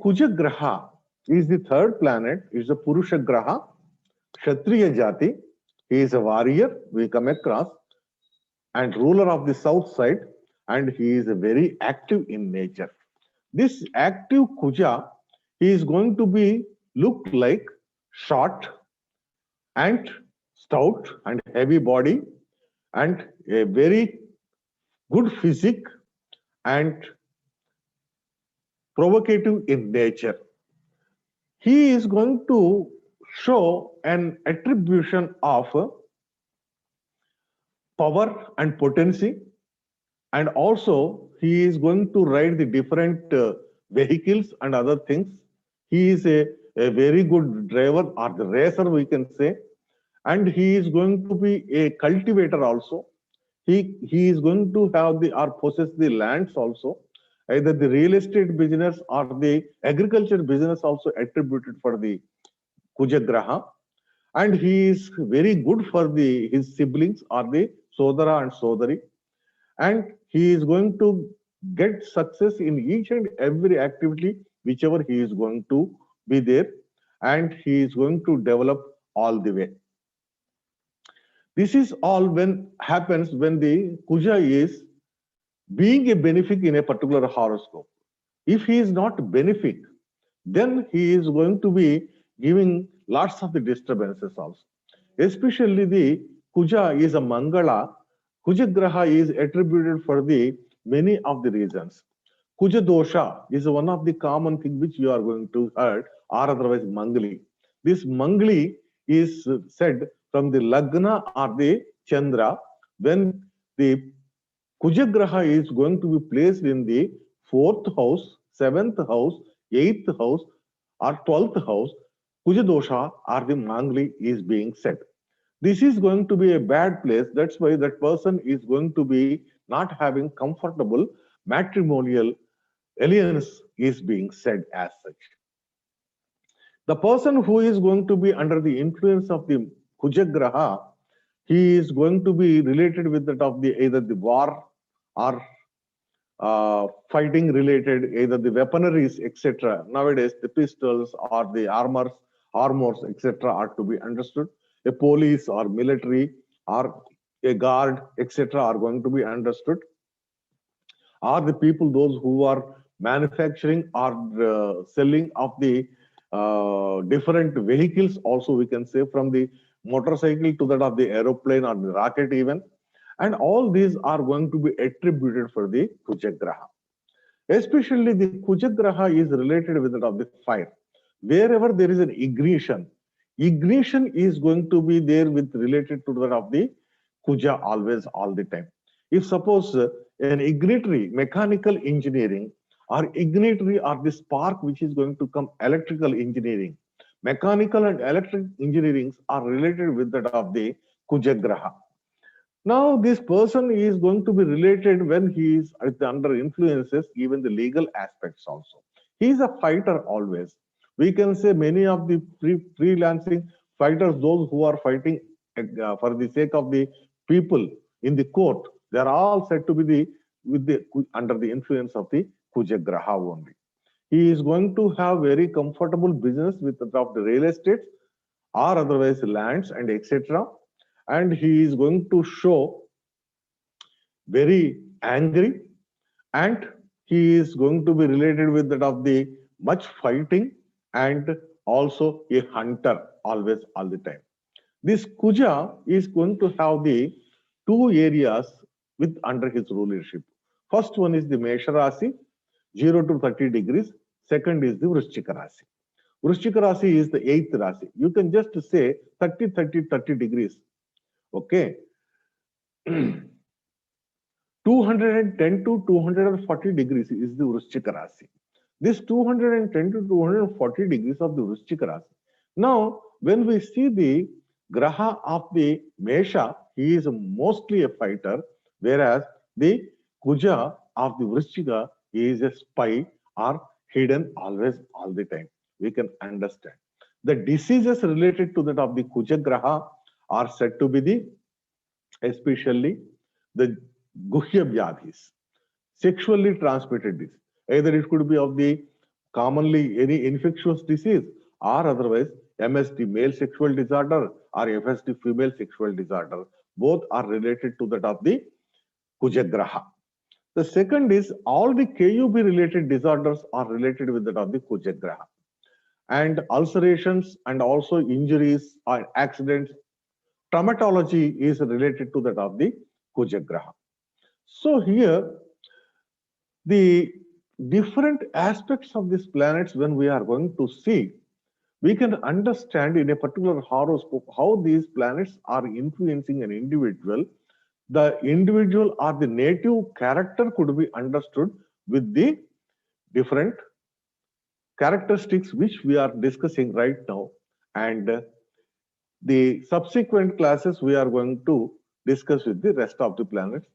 Kuja Graha is the third planet, is the Purusha Graha, Kshatriya Jati. He is a warrior we come across and ruler of the south side, and he is very active in nature. This active Kuja, he is going to be look like short and stout and heavy body and a very good physique and provocative in nature. He is going to show an attribution of power and potency, and also he is going to ride the different vehicles and other things. He is a very good driver or the racer, we can say, and he is going to be a cultivator also. He is going to have the or possess the lands also, either the real estate business or the agriculture business also attributed for the Kujagraha, and he is very good for the his siblings or the Sodara and Sodari, and he is going to get success in each and every activity whichever he is going to be there, and he is going to develop all the way. This is all when happens when the Kuja is being a benefic in a particular horoscope. If he is not benefic, then he is going to be giving lots of the disturbances also. Especially the Kuja is a Mangala. Kuja Graha is attributed for the many of the reasons. Kuja dosha is one of the common thing which you are going to heard, or otherwise Mangli. This Mangli is said from the Lagna or the Chandra when the Kujagraha is going to be placed in the fourth house, seventh house, eighth house, or 12th house. Kujadosha or the Mangli is being said. This is going to be a bad place. That's why that person is going to be not having comfortable matrimonial alliance is being said as such. The person who is going to be under the influence of the Kujagraha, he is going to be related with that of the either the war or fighting related, either the weaponaries, etc. Nowadays, the pistols or the armors, etc. are to be understood. A police or military or a guard, etc. are going to be understood. Are the people those who are manufacturing or selling of the different vehicles also, we can say, from the motorcycle to that of the aeroplane or the rocket even, and all these are going to be attributed for the Kujagraha. Especially the Kujagraha is related with that of the fire. Wherever there is an ignition is going to be there with related to that of the Kuja always, all the time. If suppose an ignitary, mechanical engineering, or ignitary or the spark which is going to come electrical engineering, mechanical and electric engineering are related with that of the Kujagraha. Now, this person is going to be related when he is under influences, even the legal aspects also. He is a fighter always. We can say many of the freelancing fighters, those who are fighting for the sake of the people in the court, they are all said to be under the influence of the Kujagraha only. He is going to have very comfortable business with the real estate or otherwise lands and etc. And he is going to show very angry, and he is going to be related with that of the much fighting and also a hunter always, all the time. This Kuja is going to have the two areas with under his rulership. First one is the Mesha Rasi, 0 to 30 degrees. Second is the Vrishchika Rasi. Vrishchika Rasi is the 8th Rasi. You can just say 30, 30, 30 degrees. Okay. 210 to 240 degrees is the Vrishchika Rasi. This 210 to 240 degrees of the Vrishchika Rasi. Now, when we see the Graha of the Mesha, he is mostly a fighter, whereas the Kuja of the Vrishchika is a spy or hidden always, all the time. We can understand. The diseases related to that of the Kuja Graha are said to be the, especially the Guhya Vyadhis, sexually transmitted disease. Either it could be of the commonly any infectious disease, or otherwise MSD male sexual disorder or FSD female sexual disorder. Both are related to that of the Kujagraha. The second is all the KUB related disorders are related with that of the Kujagraha. And ulcerations and also injuries or accidents, traumatology is related to that of the Kujagraha. So here, the different aspects of these planets, when we are going to see, we can understand in a particular horoscope how these planets are influencing an individual. The individual or the native character could be understood with the different characteristics which we are discussing right now. And the subsequent classes we are going to discuss with the rest of the planets.